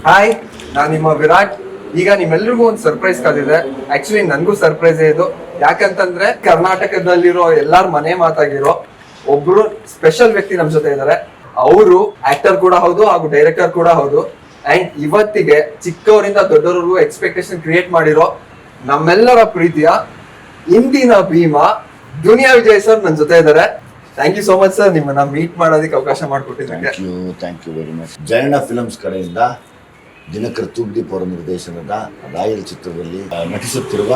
Hi, ನಾನು ನಿಮ್ಮ ವಿರಾಟ್. ಈಗ ನಿಮ್ಮೆಲ್ರಿಗೂ ಒಂದು ಸರ್ಪ್ರೈಸ್ ಕಾದಿದೆ. ಆಕ್ಚುಲಿ ನನ್ಗೂ ಸರ್ಪ್ರೈಸ್ ಇದು. ಯಾಕಂತಂದ್ರೆ ಕರ್ನಾಟಕದಲ್ಲಿರೋ ಎಲ್ಲಾರ ಮನೆ ಮಾತಾಗಿರೋ ಒಬ್ರು ಸ್ಪೆಷಲ್ ವ್ಯಕ್ತಿ ನಮ್ ಜೊತೆ ಇದ್ದಾರೆ. ಅವರು ಆಕ್ಟರ್ ಕೂಡ ಹೌದು ಹಾಗೂ ಡೈರೆಕ್ಟರ್ ಕೂಡ ಹೌದು. ಅಂಡ್ ಇವತ್ತಿಗೆ ಚಿಕ್ಕವರಿಂದ ದೊಡ್ಡವರಿಗೂ ಎಕ್ಸ್ಪೆಕ್ಟೇಷನ್ ಕ್ರಿಯೇಟ್ ಮಾಡಿರೋ ನಮ್ಮೆಲ್ಲರ ಪ್ರೀತಿಯ ಇಂದಿನ ಭೀಮಾ ದುನಿಯಾ ವಿಜಯ್ ಸರ್ ನನ್ನ ಜೊತೆ ಇದ್ದಾರೆ. Thank you so much sir, ನಿಮ್ಮನ್ನ ಮೀಟ್ ಮಾಡೋದಕ್ಕೆ ಅವಕಾಶ ಮಾಡಿಕೊಟ್ಟಿದ್ದಕ್ಕೆ. Thank you very much. Jayanna films ಕಡೆಯಿಂದ ದಿನಕರ್ ತೂಗ್ದೀಪ್ ಅವರ ನಿರ್ದೇಶನದ ರಾಯಲ್ ಚಿತ್ರದಲ್ಲಿ ನಟಿಸುತ್ತಿರುವ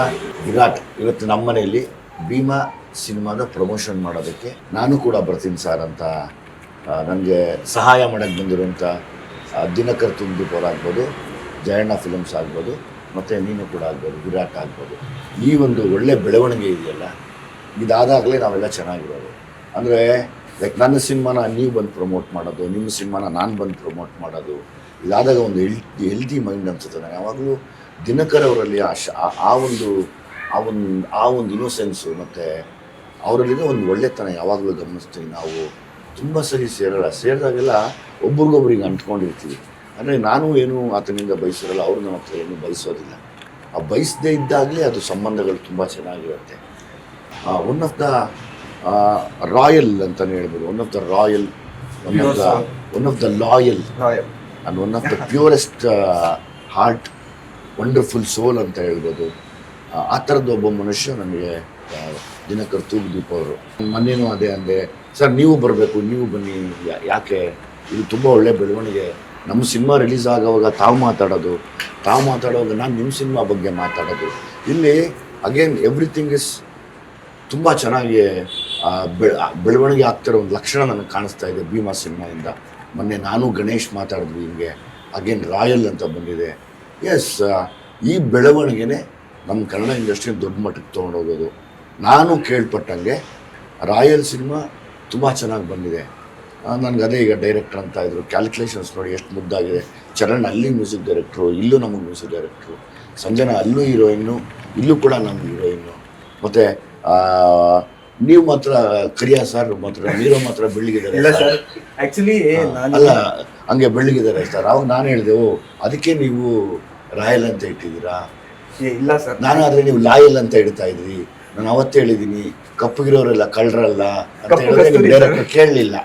ವಿರಾಟ್ ಇವತ್ತು ನಮ್ಮ ಮನೆಯಲ್ಲಿ ಭೀಮಾ ಸಿನಿಮಾದ ಪ್ರಮೋಷನ್ ಮಾಡೋದಕ್ಕೆ ನಾನು ಕೂಡ ಬರ್ತೀನಿ ಸರ್ ಅಂತ ನನಗೆ ಸಹಾಯ ಮಾಡೋಕ್ಕೆ ಬಂದಿರುವಂಥ ದಿನಕರ್ ತೂಗ್ದೀಪ್ ಅವರಾಗ್ಬೋದು, ಜಯಣ್ಣ ಫಿಲಮ್ಸ್ ಆಗ್ಬೋದು, ಮತ್ತು ನೀನು ಕೂಡ ಆಗ್ಬೋದು, ವಿರಾಟ್ ಆಗ್ಬೋದು. ಈ ಒಂದು ಒಳ್ಳೆ ಬೆಳವಣಿಗೆ ಇದೆಯಲ್ಲ, ಇದಾದಾಗಲೇ ನಾವೆಲ್ಲ ಚೆನ್ನಾಗಿರೋದು. ಅಂದರೆ ಲೈಕ್ ನನ್ನ ಸಿನಿಮಾನ ನೀವು ಬಂದು ಪ್ರಮೋಟ್ ಮಾಡೋದು, ನಿಮ್ಮ ಸಿನಿಮಾನ ನಾನು ಬಂದು ಪ್ರಮೋಟ್ ಮಾಡೋದು, ಇದಾದಾಗ ಒಂದು ಹೆಲ್ತಿ ಮೈಂಡ್ ಅನ್ಸುತ್ತೆ. ನಾನು ಯಾವಾಗಲೂ ದಿನಕರ್ ಅವರಲ್ಲಿ ಆ ಒಂದು ಇನ್ನೋಸೆನ್ಸು ಮತ್ತು ಅವರಲ್ಲಿರೋ ಒಂದು ಒಳ್ಳೆತನ ಯಾವಾಗಲೂ ಗಮನಿಸ್ತೀವಿ. ನಾವು ತುಂಬ ಸರಿ ಸೇರಿದಾಗೆಲ್ಲ ಒಬ್ರಿಗೊಬ್ರಿಗೆ ಅಂಟ್ಕೊಂಡಿರ್ತೀವಿ. ಅಂದರೆ ನಾನು ಏನು ಆತನಿಂದ ಬಯಸಿರಲ್ಲ, ಅವರು ನಮ್ಮ ಹತ್ರ ಏನು ಬಯಸೋದಿಲ್ಲ. ಆ ಬಯಸದೇ ಇದ್ದಾಗಲೇ ಅದು ಸಂಬಂಧಗಳು ತುಂಬ ಚೆನ್ನಾಗಿರುತ್ತೆ. ಒನ್ ಆಫ್ ದ ರಾಯಲ್ ಅಂತಲೇ ಹೇಳ್ಬೋದು, one of the royal, one of the loyal and one of the purest heart, wonderful soul ಅಂತ ಹೇಳ್ಬೋದು. ಆ ಥರದ್ದು ಒಬ್ಬ ಮನುಷ್ಯ ನನಗೆ ದಿನಕರ್ ತೂಗ್ದೀಪ್ ಅವರು. ಮೊನ್ನೆನೂ ಅದೇ ಅಂದೆ, ಸರ್ ನೀವು ಬರಬೇಕು, ನೀವು ಬನ್ನಿ, ಯಾಕೆ ಇದು ತುಂಬ ಒಳ್ಳೆ ಬೆಳವಣಿಗೆ. ನಮ್ಮ ಸಿನಿಮಾ ರಿಲೀಸ್ ಆಗೋವಾಗ ತಾವು ಮಾತಾಡೋವಾಗ ನಾನು ನಿಮ್ಮ ಸಿನಿಮಾ ಬಗ್ಗೆ ಮಾತಾಡೋದು. ಇಲ್ಲಿ ಅಗೇನ್ ಎವ್ರಿಥಿಂಗ್ ಇಸ್ ತುಂಬ ಚೆನ್ನಾಗಿ ಬೆಳವಣಿಗೆ ಆಗ್ತಿರೋ ಒಂದು ಲಕ್ಷಣ ನನಗೆ ಕಾಣಿಸ್ತಾ ಇದೆ ಭೀಮಾ ಸಿನಿಮಾಯಿಂದ. ಮೊನ್ನೆ ನಾನು ಗಣೇಶ್ ಮಾತಾಡಿದ್ವಿ, ಹಿಂಗೆ ಅಗೇನ್ ರಾಯಲ್ ಅಂತ ಬಂದಿದೆ. ಎಸ್, ಈ ಬೆಳವಣಿಗೆನೇ ನಮ್ಮ ಕನ್ನಡ ಇಂಡಸ್ಟ್ರಿ ದೊಡ್ಡ ಮಟ್ಟಕ್ಕೆ ತೊಗೊಂಡೋಗೋದು. ನಾನು ಕೇಳ್ಪಟ್ಟಂಗೆ ರಾಯಲ್ ಸಿನಿಮಾ ತುಂಬ ಚೆನ್ನಾಗಿ ಬಂದಿದೆ. ನನಗೆ ಅದೇ ಈಗ ಡೈರೆಕ್ಟರ್ ಅಂತ ಇದ್ರು, ಕ್ಯಾಲ್ಕುಲೇಷನ್ಸ್ ನೋಡಿ ಎಷ್ಟು ಮುದ್ದಾಗಿದೆ. ಚರಣ್ ಅಲ್ಲಿ ಮ್ಯೂಸಿಕ್ ಡೈರೆಕ್ಟ್ರು, ಇಲ್ಲೂ ನಮಗೆ ಮ್ಯೂಸಿಕ್ ಡೈರೆಕ್ಟ್ರು, ಸಂಜನಾ ಅಲ್ಲೂ ಹೀರೋಯಿನ್ನು, ಇಲ್ಲೂ ಕೂಡ ನಮ್ಮ ಹೀರೋಯಿನ್ನು. ಮತ್ತು ನೀವು ಮಾತ್ರ ಕರಿಯಾ ಸರ್ ಮಾತ್ರ, ನೀರೋ ಮಾತ್ರ ಬೆಳ್ಳಿಗಿದ್ದಾರೆ ಅಲ್ಲ, ಹಂಗೆ ಬೆಳ್ಳಿಗಿದ್ದಾರೆ ಸರ್. ಅವಾಗ ನಾನು ಹೇಳಿದೆ, ಓ ಅದಕ್ಕೆ ನೀವು ರಾಯಲ್ ಅಂತ ಇಟ್ಟಿದ್ದೀರಾ? ಇಲ್ಲ ಸರ್, ನಾನು ಆದರೆ ನೀವು ಲಾಯಲ್ ಅಂತ ಇಡ್ತಾ ಇದ್ರಿ. ನಾನು ಅವತ್ತೇ ಹೇಳಿದ್ದೀನಿ ಕಪ್ಪಗಿರೋರೆಲ್ಲ ಕಳ್ಳರಲ್ಲ ಅಂತ ಹೇಳಿದ್ರೆ ನೀವು ಡೈರೆಕ್ಟ್ ಕೇಳಲಿಲ್ಲ.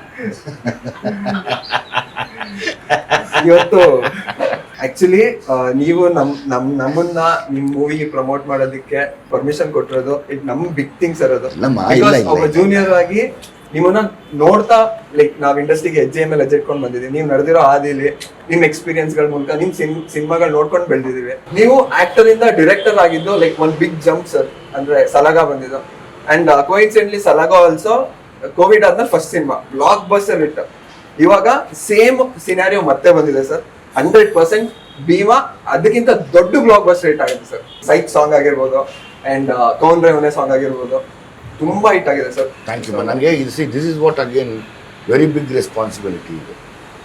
ಇವತ್ತು ಆಕ್ಚುಲಿ ನೀವು ನಮ್ಮನ್ನ ನಿಮ್ ಮೂವಿಗೆ ಪ್ರಮೋಟ್ ಮಾಡೋದಕ್ಕೆ ಪರ್ಮಿಷನ್ ಕೊಟ್ಟಿರೋದು ಇಟ್ ನಮ್ ಬಿಗ್ ಥಿಂಗ್ಸ್ ಇರೋದು. ಒಬ್ಬ ಜೂನಿಯರ್ ಆಗಿ ನಿಮ್ಮನ್ನ ನೋಡ್ತಾ ಲೈಕ್ ನಾವ್ ಇಂಡಸ್ಟ್ರಿಗೆ ಹೆಜ್ಜೆ ಮೇಲೆ ಹೆಜ್ಜೆ ಇಟ್ಕೊಂಡು ಬಂದಿದ್ದೀವಿ. ನೀವು ನಡೆದಿರೋ ಹಾದಿಲಿ ನಿಮ್ ಎಕ್ಸ್ಪೀರಿಯನ್ಸ್ ಗಳ ಮೂಲಕ ನಿಮ್ ಸಿನಿಮಾಗಳು ನೋಡ್ಕೊಂಡು ಬೆಳೆದಿದ್ದೀವಿ. ನೀವು ಆಕ್ಟರ್ ಇಂದ ಡೈರೆಕ್ಟರ್ ಆಗಿದ್ದು ಲೈಕ್ ಒಂದ್ ಬಿಗ್ ಜಂಪ್ ಸರ್. ಅಂದ್ರೆ ಸಲಾಗ ಬಂದಿದ್ದು, and coincidentally Salaga also Covid ಆದ್ಮೇಲೆ first cinema blockbuster hit. ಇವಾಗ ಸೇಮ್ ಸಿನಾರಿಯೋ ಮತ್ತೆ ಬಂದಿದೆ ಸರ್. 100% ಭೀಮಾ ಅದಕ್ಕಿಂತ ದೊಡ್ಡ ಬ್ಲಾಕ್ ಬಸ್ಟರ್ ಹಿಟ್ ಆಗಿದೆ ಸರ್. ಸೈಕ್ ಸಾಂಗ್ ಆಗಿರ್ಬೋದು ಅಂಡ್ ಕೌನ್ ರೇವನೆ ಸಾಂಗ್ ಆಗಿರ್ಬೋದು, ತುಂಬಾ ಹಿಟ್ ಆಗಿದೆ ಸರ್. Thank you. ನನಗೆ this is what again very big responsibility ಇದು.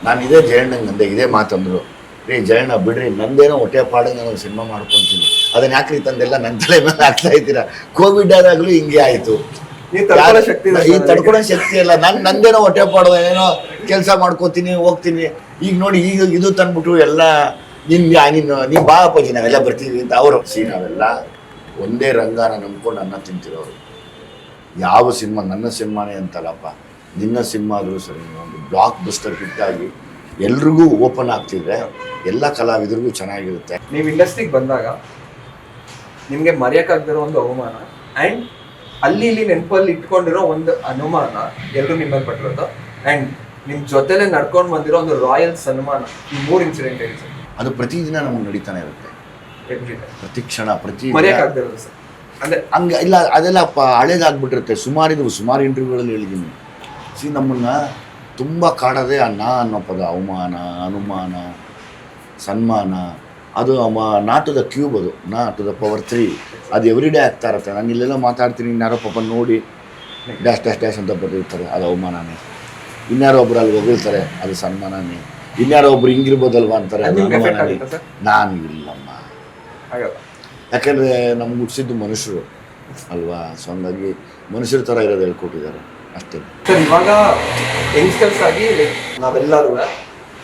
ನಾನು ಇದೇ ಜಯಣ್ಣಂಗೆ ಅಂದೆ, ಇದೇ ಮಾತಂದ್ರು, ರೀ ಜಯಣ್ಣ ಬಿಡ್ರಿ, ನಂದೇನೋ ಹೊಟ್ಟೆ ಪಾಡಿಗೆ ನಾನು ಸಿನಿಮಾ ಮಾಡ್ಕೊತೀನಿ, ಅದನ್ನ ಯಾಕ್ರಿ ತಂದೆಲ್ಲ ನನ್ನ ತಲೆ ಮೇಲೆ ಹಾಕ್ತಾ ಇದ್ದೀರಾ? ಕೋವಿಡ್ ಆದಾಗಲೂ ಹಿಂಗೆ ಆಯಿತು. ಈ ತಡ್ಕೊಳೋ ಶಕ್ತಿ ಇಲ್ಲ. ನಂದೇನೋ ಹೊಟ್ಟೆ ಪಾಡೋ ಏನೋ ಕೆಲಸ ಮಾಡ್ಕೋತೀನಿ ಹೋಗ್ತೀನಿ. ಈಗ ನೋಡಿ, ಈಗ ಇದು ತಂದ್ಬಿಟ್ಟು ಎಲ್ಲ ನೀನು ಬಾ ಅಪ್ಪಾಜಿ ನಾವೆಲ್ಲ ಬರ್ತೀವಿ ಅಂತ ಅವರು. ನಾವೆಲ್ಲ ಒಂದೇ ರಂಗಾನ ನಂಬ್ಕೊಂಡು ಅನ್ನ ತಿಂತಿರೋರು. ಯಾವ ಸಿನಿಮಾ ನನ್ನ ಸಿನಿಮಾನೇ ಅಂತಲ್ಲಪ್ಪ, ನಿನ್ನ ಸಿನಿಮಾ ಆದರೂ ಸರಿ, ಒಂದು ಬ್ಲಾಕ್ ಬಸ್ಟರ್ ಹಿಟ್ ಆಗಿ ಎಲ್ರಿಗೂ ಓಪನ್ ಆಗ್ತಿದ್ರೆ ಎಲ್ಲ ಕಲಾವಿದರಿಗೂ ಚೆನ್ನಾಗಿರುತ್ತೆ. ನೀವು ಇಂಡಸ್ಟ್ರಿಗೆ ಬಂದಾಗ ನಿಮಗೆ ಮರೆಯೋಕ್ಕಾಗದಿರೋ ಒಂದು ಅವಮಾನ ಆ್ಯಂಡ್ ಅಲ್ಲಿ ಇಲ್ಲಿ ನೆನಪಲ್ಲಿ ಇಟ್ಕೊಂಡಿರೋ ಒಂದು ಅನುಮಾನ ಎಲ್ಲರೂ ನಿಮ್ಮಲ್ಲಿ ಪಟ್ಟಿರೋದು, ಆ್ಯಂಡ್ ನಿಮ್ಮ ಜೊತೆಲೆ ನಡ್ಕೊಂಡು ಬಂದಿರೋ ಒಂದು ರಾಯಲ್ ಸನ್ಮಾನ, ಈ 3 ಇನ್ಸಿಡೆಂಟ್ ಹೇಳಿ ಸರ್. ಅದು ಪ್ರತಿದಿನ ನಮಗೆ ನಡೀತಾನೆ ಇರುತ್ತೆ, ಪ್ರತಿ ಕ್ಷಣ, ಪ್ರತಿ ಮರೆಯೋಕ್ಕಾಗದಿರೋದು ಸರ್. ಅಂದರೆ ಹಂಗೆ ಇಲ್ಲ, ಅದೆಲ್ಲ ಹಳೇದಾಗ್ಬಿಟ್ಟಿರುತ್ತೆ. ಸುಮಾರು ಇಂಟರ್ವ್ಯೂಗಳಲ್ಲಿ ಹೇಳಿದ್ದೀನಿ. ನಮ್ಮನ್ನು ತುಂಬ ಕಾಡೋದೇ ಆ ನಾ ಅನ್ನೋ ಪದ. ಅವಮಾನ, ಅನುಮಾನ, ಸನ್ಮಾನ, ಅದು ನಾಟ್ ಟು ದ ಕ್ಯೂಬ್, ಅದು ನಾ ಟು ದ ಪವರ್ 3. ಅದು ಎವ್ರಿ ಡೇ ಆಗ್ತಾ ಇರುತ್ತೆ. ನಾನು ಇಲ್ಲೆಲ್ಲ ಮಾತಾಡ್ತೀನಿ, ಇನ್ಯಾರೋ ಪಾಪ ನೋಡಿ ಡ್ಯಾಶ್ ಅಂತ ಬರ್ತಿರ್ತಾರೆ, ಅದು ಅವಮಾನನೇ. ಇನ್ಯಾರೋ ಒಬ್ರು ಅಲ್ಲಿ ಹೋಗಿರ್ತಾರೆ, ಅದು ಸನ್ಮಾನನೇ. ಇನ್ಯಾರೋ ಒಬ್ರು ಹಿಂಗಿರ್ಬೋದಲ್ವಾ ಅಂತಾರೆ, ಅದು ಅನುಮಾನನೇ. ನಾನು ಇಲ್ಲಮ್ಮ, ಯಾಕೆಂದರೆ ನಮ್ಗೆ ಹುಟ್ಟಿಸಿದ್ದು ಮನುಷ್ಯರು ಅಲ್ವಾ. ಸೊ ಹಂಗಾಗಿ ಮನುಷ್ಯರ ಥರ ಇರೋದು ಹೇಳ್ಕೊಟ್ಟಿದ್ದಾರೆ ಅಷ್ಟೇ ಸರ್. ಇವಾಗ ಯಂಗ್ಸ್ಟರ್ಸ್ ಆಗಿ ಲೈಕ್ ನಾವೆಲ್ಲರೂ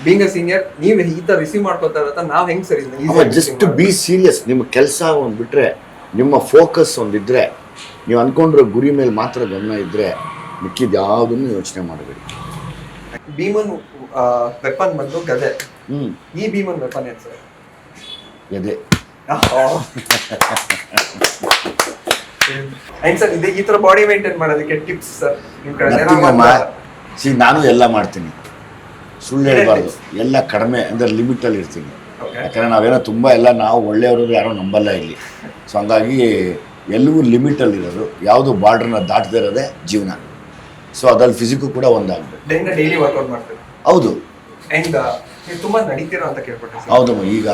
ಬೀಂಗ್ ಅ ಸೀನಿಯರ್ ನೀವು ಈ ತರ ರಿಸೀವ್ ಮಾಡ್ಕೋತಾ ಇರತ್ತ ನಾವ್ ಹೆಂಗ್ ಸರಿ ಜಸ್ಟ್ ಬಿ ಸೀರಿಯಸ್. ನಿಮ್ಮ ಕೆಲಸ ಒಂದು ಬಿಟ್ರೆ, ನಿಮ್ಮ ಫೋಕಸ್ ಒಂದಿದ್ರೆ, ನೀವು ಅನ್ಕೊಂಡಿರೋ ಗುರಿ ಮೇಲೆ ಮಾತ್ರ ಗಮನ ಇದ್ರೆ ಮಿಕ್ಕಿದ ಯಾವುದನ್ನು ಯೋಚನೆ ಮಾಡಬೇಡಿ. ಭೀಮನ್ ವೆಪನ್ ಬಂದು ಗದೆ. ಹ್ಮ್, ಈ ಭೀಮನ್ ವೆಪನ್ ಏನ್ ಸರ್? ಎದೆ. ಅಂಡ್ ಸರ್ ಇದೆ ಈ ತರ ಬಾಡಿ ಮೇಂಟೈನ್ ಮಾಡೋದಕ್ಕೆ ಟಿಪ್ಸ್ ಸರ್ ನಿಮ್ ಕಡೆ ನಾನು ಎಲ್ಲ ಮಾಡ್ತೀನಿ, ಸುಳ್ಳು ಹೇಳ್ಬಾರ್ದು. ಎಲ್ಲ ಕಡಿಮೆ ಅಂದ್ರೆ ಲಿಮಿಟ್ ಅಲ್ಲಿ ಇರ್ತೀನಿ. ಯಾಕಂದ್ರೆ ನಾವೇನೋ ತುಂಬಾ ಎಲ್ಲ ನಾವು ಒಳ್ಳೆಯವರು ಯಾರೋ ನಂಬಲ್ಲ ಇಲ್ಲಿ. ಸೊ ಹಂಗಾಗಿ ಎಲ್ಲವೂ ಲಿಮಿಟ್ ಅಲ್ಲಿ ಇರೋದು, ಯಾವುದು ಬಾರ್ಡರ್ನ ದಾಟದೇ ಇರೋದೇ ಜೀವನ. ಸೊ ಅದ್ರಲ್ಲಿ ಫಿಸಿಕ್ಕು ಕೂಡ ಒಂದಾಗಬೇಕು. ಡೈಲಿ ವರ್ಕೌಟ್ ಮಾಡ್ತೀವಿ. ಹೌದು. ಅಂಡ್ ನೀವು ತುಂಬಾ ನಡೀತೀರಾ ಅಂತ ಕೇಳ್ಪಟ್ಟೆ. ಹೌದಮ್ಮ, ಈಗ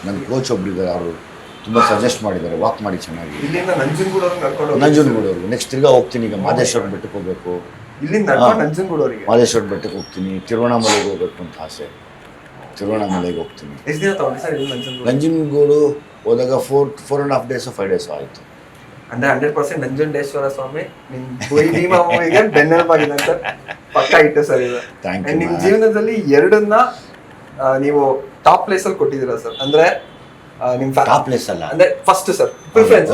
ನನ್ನ ಕೋಚ್ ಒಬ್ರಿದ್ದಾರೆ, ಅವರು ತುಂಬ ಸಜೆಸ್ಟ್ ಮಾಡಿದ್ದಾರೆ ವಾಕ್ ಮಾಡಿ ಚೆನ್ನಾಗಿ. ಇಲ್ಲಿಂದ ನಂಜನಗೂಡವ್ರಿಗೆ ನಂಜನಗೂಡವ್ರಿಗೆ ನೆಕ್ಸ್ಟ್ ತಿರ್ಗಾ ಹೋಗ್ತೀನಿ. ಈಗ ಮಾದೇಶ್ವರ ಬೆಟ್ಟಕ್ಕೆ ಹೋಗ್ಬೇಕು. ಇಲ್ಲಿಂದ ನಂಜನಗೂಡವ್ರಿಗೆ ಮಾದೇಶ್ವರ ಬೆಟ್ಟಕ್ಕೆ ಹೋಗ್ತೀನಿ. ತಿರುವಣ್ಣಾಮಲೆಗೆ ಹೋಗ್ಬೇಕು ಅಂತ ಆಸೆ. ತಿರುವಣ್ಣಾಮಲೆಗೆ ಹೋಗ್ತೀನಿ. ಎಷ್ಟು ದಿನ ತಗೊಂಡು ಸರ್ ಇಲ್ಲಿ ನಂಜನಗೂಡು ಹೋದಾಗ 4.5 days 5 days ಆಯಿತು. ಅಂದ್ರೆ 100% ನಂಜುಂಡೇಶ್ವರ ಸ್ವಾಮಿ ನಿಮ್ ಬೆನ್ನೆಲುಬಾಗಿದೆ ಸರ್. ಪಕ್ಕ ಇಟ್ಟು ಸರ್ ಇದು. ನಿಮ್ ಜೀವನದಲ್ಲಿ ಎರಡನ್ನ ನೀವು ಟಾಪ್ ಪ್ಲೇಸ್ ಅಲ್ಲಿ ಕೊಟ್ಟಿದ್ದೀರಾ ಸರ್. ಅಂದ್ರೆ ನಿಮ್ ಟಾಪ್ ಪ್ಲೇಸ್ ಅಲ್ಲ, ಅಂದ್ರೆ ಫಸ್ಟ್ ಸರ್ ಪ್ರಿಫರೆನ್ಸ್.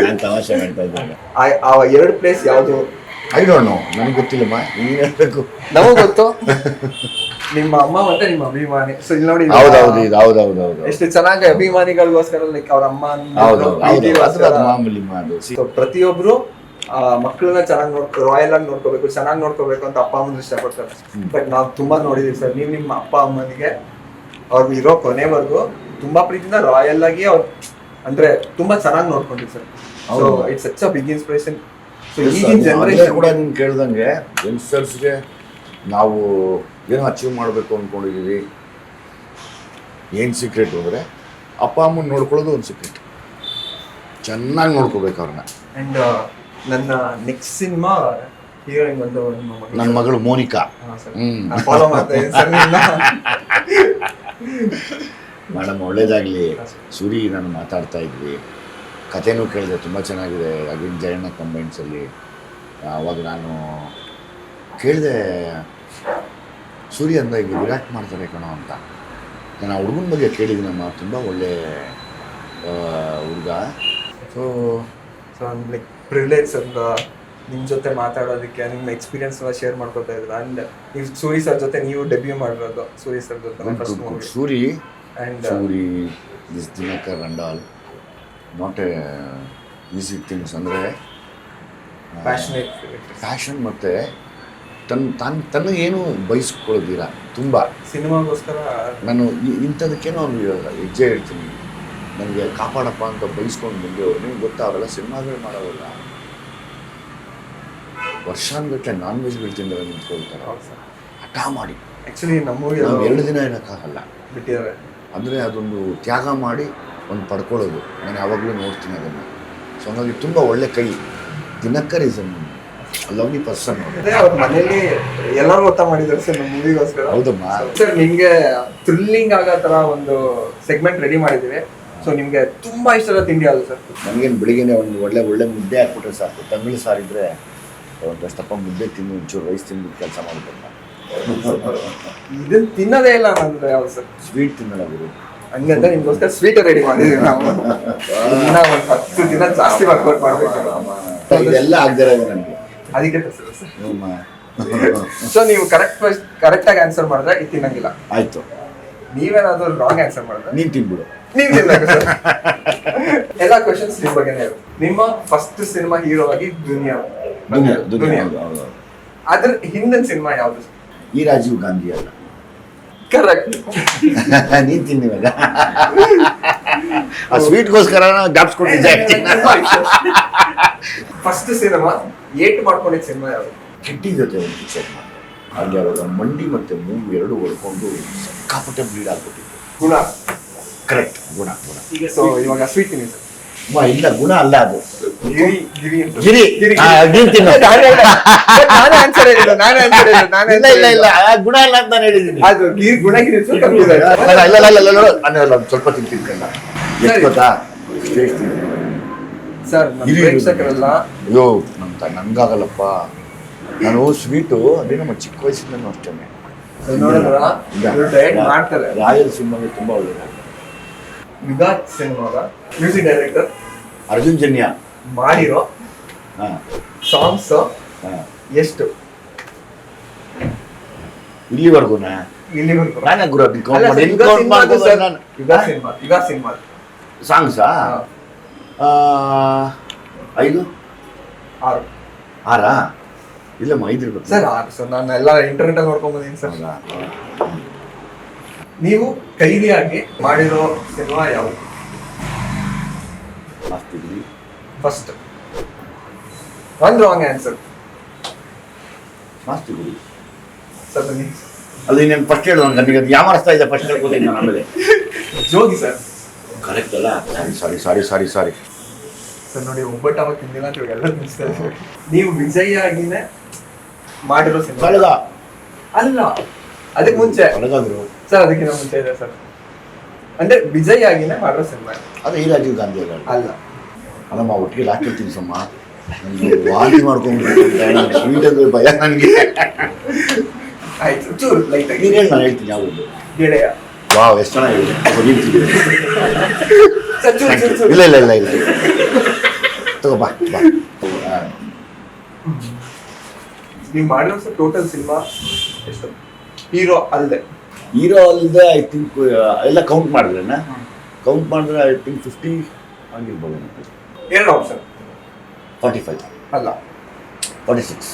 ನಾನು ತಮಾಷೆ ಮಾಡ್ತಾ ಇದ್ದೇನೆ. ಆ ಎರಡು ಪ್ಲೇಸ್ ಯಾವುದು? ಐ ಡೋಂಟ್ ನೋ, ನನಗೆ ಗೊತ್ತಿಲ್ಲಮ್ಮ, ನೀನು ಹೇಳ್ಬೇಕು. ನಮಗ್ ಗೊತ್ತು, ನಿಮ್ಮ ಅಮ್ಮ ಮತ್ತೆ ನಿಮ್ಮ ಅಭಿಮಾನಿ. ಸೊ ಇಲ್ಲಿ ನೋಡಿ, ಹೌದೌದು ಎಷ್ಟು ಚೆನ್ನಾಗಿ ಅಭಿಮಾನಿಗಳಿಗೋಸ್ಕರ ಲೈಕ್ ಅವ್ರ ಅಮ್ಮ ಪ್ರತಿಯೊಬ್ರು ಮಕ್ಕಳನ್ನ ಚೆನ್ನಾಗಿ ರಾಯಲ್ ಆಗಿ ನೋಡ್ಕೋಬೇಕು, ಚೆನ್ನಾಗಿ ನೋಡ್ಕೋಬೇಕು ಅಂತ ಅಪ್ಪ ಅಮ್ಮನ ಇಷ್ಟಪಡ್ತಾರೆ. ಬಟ್ ನಾವ್ ತುಂಬಾ ನೋಡಿದೀವಿ ಸರ್, ನೀವು ನಿಮ್ಮ ಅಪ್ಪ ಅಮ್ಮನಿಗೆ ಅವ್ರು ಇರೋ ಕೊನೆವರೆಗೂ ತುಂಬಾ ಪ್ರೀತಿಯಿಂದ ರಾಯಲ್ ಆಗಿ ಅವ್ರು ಅಂದ್ರೆ ತುಂಬಾ ಚೆನ್ನಾಗಿ ನೋಡ್ಕೊಂಡಿವಿ sir. So it's such a big inspiration. So ಈಗಿನ ಜನರೇಷನ್ ಕೂಡ ನೀನು ಕೇಳ್ದಂಗೆ ಯಂಗ್ಸ್ಟರ್ಸ್ಗೆ ನಾವು ಏನೋ ಅಚೀವ್ ಮಾಡಬೇಕು ಅಂದ್ಕೊಂಡಿದ್ದೀವಿ. ಏನು ಸೀಕ್ರೆಟ್ ಅಂದರೆ ಅಪ್ಪ ಅಮ್ಮನ ನೋಡ್ಕೊಳ್ಳೋದು ಒಂದು ಸೀಕ್ರೆಟ್. ಚೆನ್ನಾಗಿ ನೋಡ್ಕೋಬೇಕು ಅವ್ರನ್ನ. ಆ್ಯಂಡ್ ನನ್ನ ನೆಕ್ಸ್ಟ್ ಸಿನಿಮಾ ಹೀರೋಯಿನ್ ಬಂದು ನನ್ನ ಮಗಳು ಮೋನಿಕಾ. ಫಾಲೋ ಮಾಡ್ತಾ ಇದ್ದೀನಿ ಸರ್. ಮೇಡಮ್ ಒಳ್ಳೇದಾಗಲಿ. ಸೂರಿ ನಾನು ಮಾತಾಡ್ತಾ ಇದ್ವಿ, ಕಥೆನೂ ಕೇಳಿದೆ, ತುಂಬ ಚೆನ್ನಾಗಿದೆ. ಅಗಿನ್ ಜಯಣ್ಣ ಕಂಬೈನ್ಸಲ್ಲಿ ಆವಾಗ ನಾನು ಕೇಳಿದೆ, ಸೂರ್ಯ ಅಂದ ಈಗ ವಿರಾಟ್ ಮಾಡ್ತಾರೆ ಕಣೋ ಅಂತ. ನಾನು ಆ ಹುಡುಗನ ಬಗ್ಗೆ ಕೇಳಿದ್ದೀನಮ್ಮ, ತುಂಬ ಒಳ್ಳೆ ಹುಡುಗ. ಸೊ ಲೈಕ್ ಪ್ರಿವಿಲೇಜ್ ಅಂತ ನಿಮ್ಮ ಜೊತೆ ಮಾತಾಡೋದಕ್ಕೆ, ನಿಮ್ಮ ಎಕ್ಸ್ಪೀರಿಯನ್ಸ್ ಶೇರ್ ಮಾಡ್ಕೊತಾ ಇದ್ರು. ಆ್ಯಂಡ್ ನೀವು ಸೂರಿ ಸರ್ ಜೊತೆ ನೀವು ಡೆಬ್ಯೂ ಮಾಡಿರೋದು ಸೂರಿ ಸರ್ ಜೊತೆ first movie. Suri this Dinakar and all not A easy things. ಅಂದರೆ ಪ್ಯಾಷನ್ ಮತ್ತು ತನ್ನ ಏನು ಬಯಸ್ಕೊಳ್ಳೋದಿರ ತುಂಬ ಸಿನಿಮಾಗೋಸ್ಕರ ನಾನು ಇಂಥದಕ್ಕೇನೋ ಒಂದು ಹೆಜ್ಜೆ ಇಡ್ತೀನಿ. ನನಗೆ ಕಾಪಾಡಪ್ಪ ಅಂತ ಬಯಸ್ಕೊಂಡು ಬಂದೆವು. ನಿಮ್ಗೆ ಗೊತ್ತಾಗಲ್ಲ, ಸಿನಿಮಾಗಳು ಮಾಡೋವಲ್ಲ ವರ್ಷಾನ್ಗಟ್ಟಲೆ ನಾನ್ ವೆಜ್ಗಳು ತಿಂದರೆ ನಿಂತ್ಕೊಳ್ತಾರೆ ಹಠ ಮಾಡಿ. ಆ್ಯಕ್ಚುಲಿ ನಮ್ಮ ಮೂವಿ 2 ದಿನ ಏನಕ್ಕಾಗಲ್ಲ ಬಿಟ್ಟಿದ್ದಾರೆ. ಅಂದರೆ ಅದೊಂದು ತ್ಯಾಗ ಮಾಡಿ ಒಂದು ಪಡ್ಕೊಳ್ಳೋದು. ನಾನು ಯಾವಾಗಲೂ ನೋಡ್ತೀನಿ ಅದನ್ನು. ಸೊ ಹಂಗಾಗಿ ತುಂಬ ಒಳ್ಳೆ ಕೈ. Dinakar is lovely person. ಅವ್ರ ಮನೇಲಿ ಎಲ್ಲರೂ ಗೊತ್ತಾ ಮಾಡಿದ್ದಾರೆ ಸರ್ ನಮ್ಮ ಮೂವಿಗೋಸ್ಕರ. ಹೌದಮ್ಮ ಸರ್, ನಿಮ್ಗೆ ಥ್ರಿಲ್ಲಿಂಗ್ ಆಗೋ ಥರ ಒಂದು ಸೆಗ್ಮೆಂಟ್ ರೆಡಿ ಮಾಡಿದ್ದೀವಿ. ಸೊ ನಿಮ್ಗೆ ತುಂಬಾ ಇಷ್ಟದ ತಿಂಡಿ ಯಾವುದು ಸರ್? ನನಗೇನು ಬೆಳಿಗ್ಗೆನೆ ಒಂದು ಒಳ್ಳೆ ಮುದ್ದೆ ಹಾಕ್ಬಿಟ್ರೆ ಸಾಕು. ತಂಗಳು ಸಾರಿದ್ರೆ ಒಂದಷ್ಟಪ್ಪ ಮುದ್ದೆ ತಿಂದು ಒಂಚೂರು ರೈಸ್ ತಿಂದ್ಬಿಟ್ಟು ಕೆಲಸ ಮಾಡಬೇಕು. ಇದನ್ನ ತಿನ್ನೋದೇ ಇಲ್ಲ ಅಂದ್ರೆ ಯಾವ್ದು ಸರ್? ಸ್ವೀಟ್ ತಿನ್ನಲ್ಲ ಗುರು. ಹಂಗಂತ ನಿಮ್ಗೋಸ್ಕರ ಸ್ವೀಟ್ ರೆಡಿ ಮಾಡಿದೀವಿ ನಾವು. ಇನ್ನ ಒಂದು 10 ದಿನ ಜಾಸ್ತಿ ವರ್ಕೌಟ್ ಮಾಡ್ಬೇಕು. ಇದೆಲ್ಲ ಆಗದೆ ನನಗೆ, ಅದಕ್ಕೆ ಸರ್. ಸೊ ನೀವು ಕರೆಕ್ಟಾಗಿ ಆನ್ಸರ್ ಮಾಡಿದ್ರೆ ಇದು ತಿನ್ನಂಗಿಲ್ಲ. ಆಯ್ತು. ನೀವೇನಾದ್ರೂ ರಾಂಗ್ ಆನ್ಸರ್ ಮಾಡಿದ್ರೆ ನೀನ್ ತಿನ್ಬಿಡು. ನೀವು ತಿನ್ಬೇಕು ಸರ್. ಎಲ್ಲಾ ಕ್ವೆಶನ್ಸ್ ನಿಮ್ಮ ಬಗ್ಗೆನೇ. ನಿಮ್ಮ ಫಸ್ಟ್ ಸಿನಿಮಾ ಹೀರೋ ಆಗಿ ದುನಿಯಾ. ಅದ್ರ ಹಿಂದಿನ ಸಿನಿಮಾ ಯಾವ್ದು? ಈ ರಾಜೀವ್ ಗಾಂಧಿ ಅಲ್ಲ. ಕರೆಕ್ಟ್. ನೀನ್ ತಿನ್ನಿವಾಗ ಆ ಸ್ವೀಟ್ಗೋಸ್ಕರ ಗಾಪ್ಸ್ಕೊಟ್ಟಿದ್ದೆ. ಫಸ್ಟ್ ಸಿನಿಮಾ ಏಟ್ ಮಾಡ್ಕೊಂಡಿದ್ದ ಸಿನಿಮಾ ಯಾವುದು? ಕಿಟ್ಟಿ ಜೊತೆ ಒಂದು ಪಿಕ್ಚರ್ ಮಾಡಿ ಅಲ್ಲಿ ಅವಾಗ ಮಂಡಿ ಮತ್ತೆ ಮೂಗು ಎರಡು ಹೊಡ್ಕೊಂಡು ಸಿಕ್ಕಾಪಟ್ಟೆ ಬ್ಲೀಡ್ ಆಗ್ಬಿಟ್ಟಿತ್ತು. ಗುಣ. ಕರೆಕ್ಟ್, ಗುಣ. ಸೊ ಇವಾಗ ಸ್ವೀಟ್ ತಿನ್ನಿ ಸರ್. ಇಲ್ಲ, ಗುಣ ಅಲ್ಲ ಅದು. ಗಿರಿ. ಗುಣ ಅಲ್ಲ ಅಂತ ನಾನು ಹೇಳಿದ್ದೀನಿ. ಅದು ಗುಣಗಿರಿ ಸ್ವಲ್ಪ ತಿಂತಿದ್ಕಲ್ಲ. ಎಷ್ಟು ಗೊತ್ತಾ ಸರ್, ಪ್ರೇಕ್ಷಕರೆಲ್ಲ ಅಯ್ಯೋ ನನ್ಗಾಗಲ್ಲಪ್ಪ. ನಾನು ಸ್ವೀಟು ಅದೇ ನಮ್ಮ ಚಿಕ್ಕ ವಯಸ್ಸಿಂದನೂ ಅಷ್ಟೇ ನೋಡಿದ್ರ ಡೈರೆಕ್ಟ್ ಮಾಡ್ತಾರೆ. ರಾಯಲ್ ಸಿನಿಮಾಗೆ ತುಂಬ ಒಳ್ಳೆಯದಾಗಿದೆ. ವಿಗಾತ್ ಸಿನಿಮಾದ ಮ್ಯೂಸಿಕ್ ಡೈರೆಕ್ಟರ್ ಅರ್ಜುನ್ ಜನ್ಯ ಮಾಡಿರೋ ಹಾಂ ಸಾಂಗ್ಸ್ ಹಾಂ ಎಷ್ಟು ಇಲ್ಲಿವರೆಗೂನಾ ಇಲ್ಲಿವರೆಗೂ? ನಾನೇ ಗುರು ಯುಗ ಸಿನಿಮಾ ಸಾಂಗ್ಸಾ 5 6 6 ಇಲ್ಲಮ್ಮ 5 ಇರ್ಬೇಕು ಸರ್ 6. ಸೊ ನಾನು ಎಲ್ಲ ಇಂಟರ್ನೆಟ್ ಅಲ್ಲಿ ನೋಡ್ಕೊಂಡ್ ಬಂದೀನಿ ಸರ್. ಹೌದಾ? ನೀವು ಕೈದಿಯಾಗಿ ಮಾಡಿರೋ ಸಿನಿಮಾ ಯಾವುದು? ಮಾಸ್ತಿದ್ವಿ ಫಸ್ಟ್ ಒನ್ ರಾಂಗ್ ಆನ್ಸರ್ ಮಾಸ್ತಿದ್ವಿ ಸರ್. ಅದು ಇನ್ನೇನು ಫಸ್ಟ್ ಹೇಳು ನನಗೆ ಅದು ಯಾವ ಅರ್ಥ ಇದೆ ಫಸ್ಟ್ ಹೇಳ್ಕೊತೀನಿ ನಾನು ಆಮೇಲೆ. ಜೋಗಿ ಸರ್. ಕರೆಕ್ಟ್ ಅಲ್ಲ? ಸಾರಿ ಸರ್ ನೋಡಿ, ಒಬ್ಬಟ್ಟು ಅವಾಗ ತಿಂದಿಲ್ಲ ಅಂತ ಎಲ್ಲ ತಿನ್ನಿಸ್ತಾ ಇದ್ದಾರೆ. ನೀವು ವಿಜಯ್ ಆಗಿನೇ ಮಾಡಿರೋ ಸಿನಿಮಾ ಕಳೆದ ಅಲ್ಲ, ಅದಕ್ಕೆ ಮುಂಚೆ ಕಳೆದಾದ್ರು ಸರ್, ಅದಕ್ಕಿಂತ ಮುಂಚೆ ಇದೆ ಸರ್. ಅಂದ್ರೆ ವಿಜಯ್ ಆಗಿನೇ ಮಾಡಿರೋ ಸಿನಿಮಾ ಅದು ಈ ರಾಜೀವ್ ಗಾಂಧಿ ಅಲ್ಲ ಅಲ್ಲ. ಅಲ್ಲಮ್ಮ ಒಟ್ಟಿಗೆ ಲಾಸ್ಟ್ ತಿನ್ಸಮ್ಮ, ನನಗೆ ವಾಂತಿ ಮಾಡ್ಕೊಂಡ್ಬಿಟ್ಟು ಸ್ವೀಟ್ ಅಂದ್ರೆ ಭಯ ನನಗೆ. ಆಯ್ತು, ಚೂರು ಲೈಟ್ ಆಗಿ ನೀನು ಹೇಳಿ, ನಾನು ಹೇಳ್ತೀನಿ ಯಾವುದು. ಗೆಳೆಯ. ವಾವ್, ಎಷ್ಟು ಚೆನ್ನಾಗಿದೆ. ಸರ್ ಚೂರು ಚೂರು ಚೂರು. ಇಲ್ಲ ತಗೋ ಬಾ. ನೀವು ಮಾಡಿರೋ ಸರ್ ಟೋಟಲ್ ಸಿನಿಮಾ ಎಷ್ಟು? ಹೀರೋ ಅಲ್ಲದೆ ಐ ಥಿಂಕ್ ಎಲ್ಲ ಕೌಂಟ್ ಮಾಡಿದ್ರೇನ? ಕೌಂಟ್ ಮಾಡಿದ್ರೆ ಐ ಥಿಂಕ್ 50 ಆಗಿರ್ಬೋದು. 2 ಆಪ್ಷನ್. 45 ಅಲ್ಲ, 46.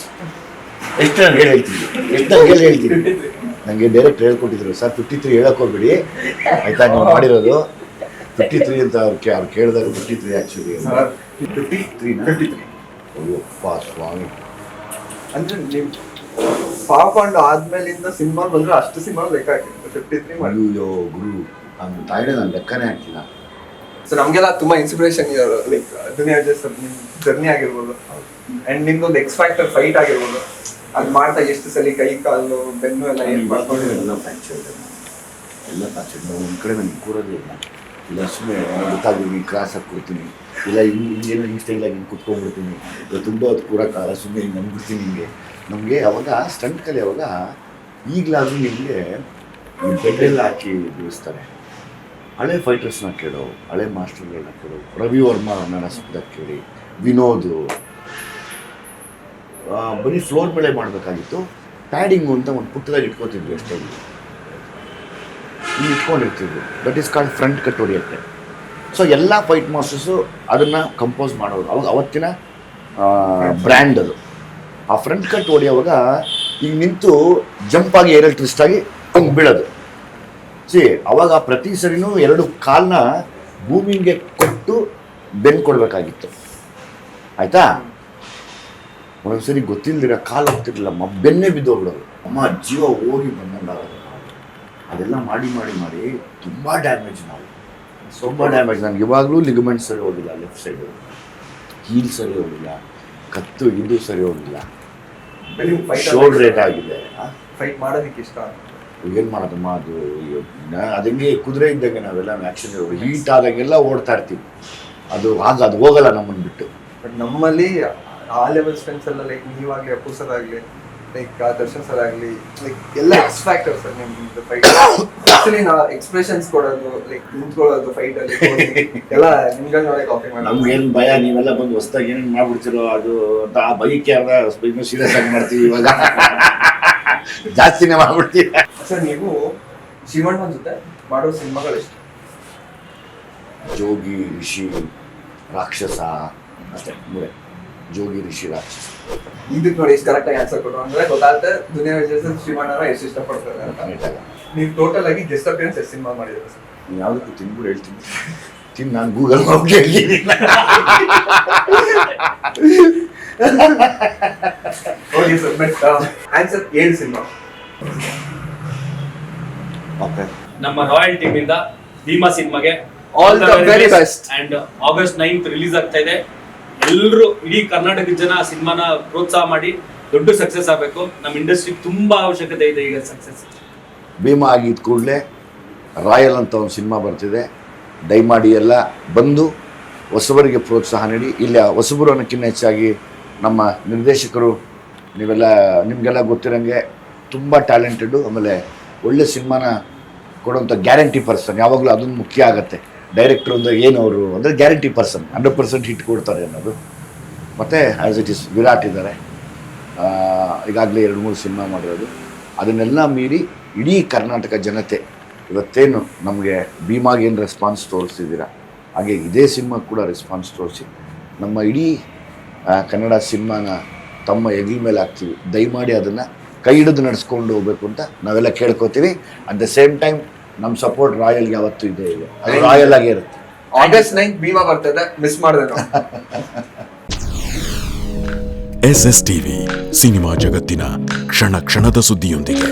ಎಷ್ಟು ನನಗೆ ಹೇಳ್ತೀನಿ, ನನಗೆ ಡೈರೆಕ್ಟ್ ಹೇಳ್ಕೊಟ್ಟಿದ್ರು ಸರ್ 53 ಹೇಳಕ್ ಹೋಗ್ಬಿಡಿ ಆಯ್ತಾ, ನೀವು ಮಾಡಿರೋದು 53 ಅಂತ ಅವ್ರು ಕೇಳಿದಾಗ 53 ಆ್ಯಕ್ಚುಲಿ 53 ಅಯ್ಯಪ್ಪ ಸ್ವಾಮಿ. ಅಂದ್ರೆ ನೀವು ಪಾಪಂಡ್ ಆದ್ಮೇಲಿಂದ ಸಿನಿಮಾ ಬಂದ್ರೆ ಅಷ್ಟು ಸಿನಿಮಾ ಬೇಕಾಗಿತ್ತು 53 ಮಾಡಿ. ಅಯ್ಯೋ ಗುರು, ನಾನು ತಾಯಿಡೆ ನಾನು ಲೆಕ್ಕನೇ ಹಾಕ್ತಿಲ್ಲ. ಸೊ ನಮ್ಗೆಲ್ಲ ತುಂಬಾ ಇನ್ಸ್ಪಿರೇಷನ್ ಇರೋರು ಲೈಕ್ ದುನಿಯಾ ವಿಜಯ್ ಸರ್. ನಿಮ್ ಜರ್ನಿ ಆಗಿರ್ಬೋದು ಅಂಡ್ ನಿಮ್ದೊಂದು ಎಕ್ಸ್ ಫ್ಯಾಕ್ಟರ್ ಫೈಟ್ ಆಗಿರ್ಬೋದು. ಅದು ಮಾಡ್ತಾ ಎಷ್ಟು ಸಲ ಕೈ ಕಾಲು ಬೆನ್ನು ಎಲ್ಲ ಏನ್ ಮಾಡ್ಕೊಂಡಿರೋದು? ಎಲ್ಲ ಫ್ರ್ಯಾಕ್ಚರ್ ಒಂದು ಕಡೆ ನನಗೆ ಕೂರೋದೇ ಇಲ್ಲ ಸುಮ್ಮನೆ ಗೊತ್ತಾಗಿ ಕ್ರಾಸ್ ಹಾಕಿ ಕೊಡ್ತೀನಿ, ಇಲ್ಲ ಹಿಂಗೇನೋ ಹಿಂಗೆ ಸ್ಟೈಲಾಗಿ ಹಿಂಗೆ ಕುತ್ಕೊಂಡ್ಬಿಡ್ತೀನಿ, ತುಂಬ ಹೊತ್ತು ಕೂರೋಕ್ಕಾಗಲ್ಲ, ಸುಮ್ಮನೆ ಹಿಂಗೆ ನಂಬಿಡ್ತೀನಿ. ನಮಗೆ ಅವಾಗ ಸ್ಟಂಟ್ ಕಲೆ ಅವಾಗ ಈಗಲಾದರೂ ನಿಮಗೆ ಬೆಡ್ಡೆಲ್ಲ ಹಾಕಿ ಬಿಡಿಸ್ತಾರೆ. ಹಳೆ ಫೈಟರ್ಸ್ನ ಕೇಳೋ, ಹಳೆ ಮಾಸ್ಟರ್ಗಳನ್ನ ಕೇಳೋ, ರವಿ ವರ್ಮಾ ನರಸಿಂಹ ಕೇಳಿ, ವಿನೋದು ಬರೀ ಫ್ಲೋರ್ ಮೇಲೆ ಮಾಡಬೇಕಾಗಿತ್ತು. ಪ್ಯಾಡಿಂಗು ಅಂತ ಒಂದು ಪುಟ್ಟದಾಗಿ ಇಟ್ಕೊತಿದ್ವಿ ಅಷ್ಟೇ, ಇಲ್ಲಿ ಇಟ್ಕೊಂಡಿರ್ತಿದ್ವಿ. That is called front cut ಹೊಡಿಯತ್ತೆ. ಸೊ ಎಲ್ಲ ಫೈಟ್ ಮಾಸ್ಟರ್ಸು ಅದನ್ನು ಕಂಪೋಸ್ ಮಾಡೋದು. ಅವಾಗ ಅವತ್ತಿನ ಬ್ರ್ಯಾಂಡ್ ಅದು. ಆ ಫ್ರಂಟ್ ಕಟ್ ಹೊಡಿಯೋವಾಗ ಈಗ ನಿಂತು ಜಂಪ್ ಆಗಿ ಏರಲ್ಲಿ ಟ್ವಿಸ್ಟ್ ಆಗಿ ಹಂಗೆ ಬೀಳೋದು. ಅವಾಗ ಪ್ರತಿ ಸರಿನೂ 2 ಕಾಲನ್ನ ಭೂಮಿಗೆ ಕೊಟ್ಟು ಬೆನ್ನು ಕೊಡಬೇಕಾಗಿತ್ತು. ಆಯಿತಾ? ಒಂದೊಂದ್ಸರಿ ಗೊತ್ತಿಲ್ಲದಿರ ಕಾಲು ಹೋಗ್ತಿರ್ಲಿಲ್ಲ, ಬೆನ್ನೇ ಬಿದ್ದೋಗ್ಬಿಡೋದು, ಅಮ್ಮ ಜೀವ ಹೋಗಿ ಬಂದಂಗಾಗೋದು. ಅದೆಲ್ಲ ಮಾಡಿ ತುಂಬ ಡ್ಯಾಮೇಜ್ ನನಗೆ ಇವಾಗಲೂ ಲಿಗಮೆಂಟ್ ಸರಿ ಹೋಗಿಲ್ಲ, ಲೆಫ್ಟ್ ಸೈಡು ಹೀಲ್ ಸರಿ ಹೋಗಿಲ್ಲ, ಕತ್ತು ಇದು ಸರಿ ಹೋಗಿಲ್ಲ, ಶೋಲ್ಡರ್ ರೇಟ್ ಆಗಿದೆ. ಫೈಟ್ ಮಾಡೋದಕ್ಕೆ ಇಷ್ಟ ಏನು ಮಾಡೋದಮ್ಮ, ಅದು ಅದಂಗೆ ಕುದುರೆ ಇದ್ದಂಗೆ ನಾವೆಲ್ಲ ಆ್ಯಕ್ಷನ್ ಹೀಟ್ ಆದಾಗೆಲ್ಲ ಓಡ್ತಾ ಇರ್ತೀವಿ. ಅದು ಹೋಗಲ್ಲ ನಮ್ಮನ್ನು ಬಿಟ್ಟು. ಬಟ್ ನಮ್ಮಲ್ಲಿ ಆ ಲೆವೆಲ್ ಸ್ಟ್ರೆಂತ್ಸ್ ಎಲ್ಲ ಲೈಕ್ ನೀವಾಗಲಿ, ಅಪ್ಪು ಸರ್ ಆಗಲಿ, ಲೈಕ್ ದರ್ಶನ್ ಸರ್ ಆಗಲಿ, ಲೈಕ್ ಎಲ್ಲ ಎಕ್ಸ್ ಫ್ಯಾಕ್ಟರ್ ಸರ್ ನಿಮ್ದು ಫೈಟ್. ಆಕ್ಚುಲಿ ನಾವು ಎಕ್ಸ್ಪ್ರೆಷನ್ಸ್ ಕೊಡೋದು, ಲೈಕ್ ನಿಂತ್ಕೊಳ್ಳೋದು ಫೈಟಲ್ಲಿ ಎಲ್ಲ ನಿಮ್ಗೆ ನೋಡಿ ಕಾಪಿ ಮಾಡಿ. ನಮ್ಗೇನು ಭಯ, ನೀವೆಲ್ಲ ಬಂದು ಹೊಸ್ದಾಗಿ ಏನೇನು ಮಾಡ್ಬಿಡ್ತಿರೋ ಅದು ಅಂತ ಆ ಬೈಕ್ ಇನ್ನೂ ಸೀರಿಯಸ್ ಆಗಿ ಮಾಡ್ತೀವಿ. ಇವಾಗ ಜಾಸ್ತಿನೇ ಮಾಡ್ಬಿಡ್ತೀವಿ ಸರ್. ನೀವು ಶಿವಣ್ಣನ ಜೊತೆ ಮಾಡೋ ಸಿನಿಮಾಗಳು ಎಷ್ಟು? ಜೋಗಿ, ರಿಷಿ, ರಾಕ್ಷಸ ಅಷ್ಟೇ 3. ಜೋಗಿ, ರಿಷಿ, ರಾಕ್ಷಸ. ಇದಕ್ಕೆ ನೋಡಿ ಎಷ್ಟು ಕರೆಕ್ಟಾಗಿ ಆನ್ಸರ್ ಕೊಟ್ಟರು ಅಂದ್ರೆ ಗೊತ್ತಾಗುತ್ತೆ ದುನಿಯಾ ವಿಜಯ್ ಸರ್ ಶಿವಣ್ಣನ ಎಷ್ಟು ಇಷ್ಟಪಡ್ತಾರೆ ಅಂತ. ನೀವು ಟೋಟಲ್ ಆಗಿ ಗೆಸ್ಟ್ ಅಪಿಯರೆನ್ಸ್ ಎಷ್ಟು ಸಿನಿಮಾ ಮಾಡಿದ್ರೆ ಸರ್? ಯಾವುದಕ್ಕೂ ತಿನ್ಬಿಟ್ಟು ಹೇಳ್ತೀನಿ, ನಾನು ಗೂಗಲ್ ಹೋಗಿ ಹೇಳ್ತೀನಿ. Okay sir, but answer 7 cinema. Okay, ನಮ್ಮ ರಾಯಲ್ ಟೀಮ್ ಇಂದ ಭೀಮಾ ಸಿನಿಮಾಗೆ all the very best. And August 9th release ಆಗ್ತಾ ಇದೆ. ಎಲ್ಲರೂ ಇಡೀ ಕರ್ನಾಟಕದ ಜನ ಸಿನಿಮಾನ ಪ್ರೋತ್ಸಾಹ ಮಾಡಿ ದೊಡ್ಡ ಸಕ್ಸಸ್ ಆಗಬೇಕು. ನಮ್ಮ ಇಂಡಸ್ಟ್ರಿಗೆ ತುಂಬಾ ಅವಶ್ಯಕತೆ ಇದೆ ಈಗ ಸಕ್ಸಸ್. ಭೀಮಾ ಆಗಿದ್ದ ಕೂಡಲೇ ರಾಯಲ್ ಅಂತ ಒಂದು ಸಿನಿಮಾ ಬರ್ತಿದೆ. ದಯಮಾಡಿ ಎಲ್ಲ ಬಂದು ಹೊಸಬರಿಗೆ ಪ್ರೋತ್ಸಾಹ ನೀಡಿ. ಇಲ್ಲಿ ಹೊಸಬರು ಅನ್ನೋಕ್ಕಿಂತ ಹೆಚ್ಚಾಗಿ ನಮ್ಮ ನಿರ್ದೇಶಕರು, ನಿಮಗೆಲ್ಲ ಗೊತ್ತಿರೋಂಗೆ ತುಂಬ ಟ್ಯಾಲೆಂಟೆಡು, ಆಮೇಲೆ ಒಳ್ಳೆ ಸಿನಿಮಾನ ಕೊಡೋಂಥ ಗ್ಯಾರಂಟಿ ಪರ್ಸನ್. ಯಾವಾಗಲೂ ಅದೊಂದು ಮುಖ್ಯ ಆಗುತ್ತೆ. ಡೈರೆಕ್ಟ್ರು ಅಂದರೆ ಏನು ಅವರು ಅಂದರೆ ಗ್ಯಾರಂಟಿ ಪರ್ಸನ್, 100% ಹಿಟ್ ಕೊಡ್ತಾರೆ ಅನ್ನೋದು. ಮತ್ತು ಆ್ಯಸ್ ಇಟ್ ಈಸ್ ವಿರಾಟ್ ಇದ್ದಾರೆ, ಈಗಾಗಲೇ 2-3 ಸಿನಿಮಾ ಮಾಡಿರೋದು. ಅದನ್ನೆಲ್ಲ ಮೀರಿ ಇಡೀ ಕರ್ನಾಟಕ ಜನತೆ ಇವತ್ತೇನು ನಮಗೆ ಭೀಮಾಗೆ ಏನು ರೆಸ್ಪಾನ್ಸ್ ತೋರಿಸ್ತಿದ್ದೀರಾ, ಹಾಗೆ ಇದೇ ಸಿನಿಮಾ ಕೂಡ ರೆಸ್ಪಾನ್ಸ್ ತೋರಿಸಿ ನಮ್ಮ ಇಡೀ ಕನ್ನಡ ಸಿನಿಮಾನ ತಮ್ಮ ಹೆಗಲ ಮೇಲೆ ಹಾಕ್ತೀವಿ. ದಯಮಾಡಿ ಅದನ್ನು ಕೈ ಹಿಡಿದು ನಡೆಸ್ಕೊಂಡು ಹೋಗ್ಬೇಕು ಅಂತ ನಾವೆಲ್ಲ ಕೇಳ್ಕೊತೀವಿ. ಅಟ್ ದ ಸೇಮ್ ಟೈಮ್ ನಮ್ಮ ಸಪೋರ್ಟ್ ರಾಯಲ್ಗೆ ಯಾವತ್ತೂ ಇದೆ, ಅದು ರಾಯಲ್ ಆಗೇ ಇರುತ್ತೆ. August 9 ಭೀಮಾ ಬರ್ತದೆ, ಮಿಸ್ ಮಾಡಿದೆ ನಾವು. SS TV ಸಿನಿಮಾ ಜಗತ್ತಿನ ಕ್ಷಣ ಕ್ಷಣದ ಸುದ್ದಿಯೊಂದಿಗೆ.